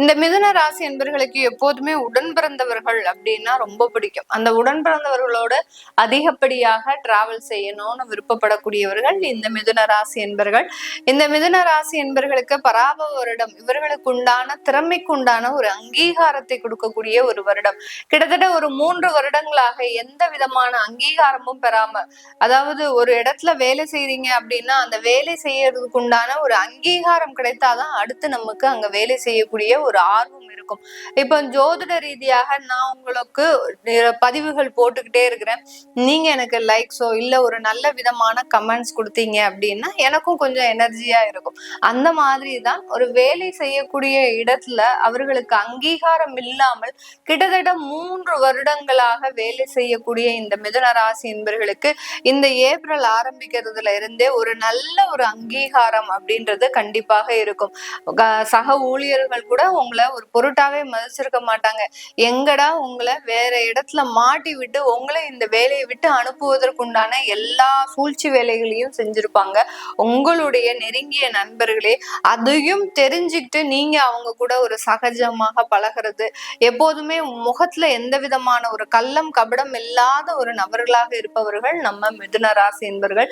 இந்த மிதுன ராசி என்பர்களுக்கு எப்போதுமே உடன் பிறந்தவர்கள் அப்படின்னா ரொம்ப பிடிக்கும். அந்த உடன் பிறந்தவர்களோட அதிகப்படியாக டிராவல் செய்யணும்னு விருப்பப்படக்கூடியவர்கள் இந்த மிதுன ராசி என்பர்கள். இந்த மிதுன ராசி என்பர்களுக்கு பராபவ வருடம் இவர்களுக்கு உண்டான திறமைக்கு உண்டான ஒரு அங்கீகாரத்தை கொடுக்கக்கூடிய ஒரு வருடம். கிட்டத்தட்ட ஒரு 3 வருடங்களாக எந்த விதமான அங்கீகாரமும் பெறாம, அதாவது ஒரு இடத்துல வேலை செய்றீங்க அப்படின்னா அந்த வேலை செய்யறதுக்கு உண்டான ஒரு அங்கீகாரம் கிடைத்தாதான் அடுத்து நமக்கு அங்க வேலை செய்யக்கூடிய ஒரு ஆர்வம் இருக்கும். இப்ப ஜோதிட ரீதியாக நான் உங்களுக்கு பதிவுகள் போட்டுக்கிட்டே இருக்கிறேன். நீங்க எனக்கு லைக்ஸோ இல்ல ஒரு நல்ல விதமான கமெண்ட்ஸ் கொடுத்தீங்க அப்படின்னா எனக்கும் கொஞ்சம் எனர்ஜியா இருக்கும். அந்த மாதிரிதான் ஒரு வேலை செய்யக்கூடிய இடத்துல அவர்களுக்கு அங்கீகாரம் இல்லாமல் கிட்டத்தட்ட 3 வருடங்களாக வேலை செய்யக்கூடிய இந்த மிதுன ராசி என்பவர்களுக்கு இந்த ஏப்ரல் ஆரம்பிக்கிறதுல இருந்தே ஒரு நல்ல ஒரு அங்கீகாரம் அப்படின்றது கண்டிப்பாக இருக்கும். சக ஊழியர்கள் கூட உங்களை ஒரு பொருட்டாவே மதிச்சிருக்க மாட்டாங்க. எங்கடா உங்களை வேற இடத்துல மாட்டி விட்டு உங்களை இந்த வேலையை விட்டு அனுப்புவதற்குண்டான எல்லா சூழ்ச்சி வேலைகளையும் செஞ்சிருப்பாங்க உங்களுடைய நெருங்கிய நண்பர்களே. அதையும் தெரிஞ்சுக்கிட்டு நீங்க அவங்க கூட ஒரு சகஜமாக பழகிறது, எப்போதுமே முகத்துல எந்த விதமான ஒரு கள்ளம் கபடம் இல்லாத ஒரு நபர்களாக இருப்பவர்கள் நம்ம மிதுன ராசி என்பர்கள்.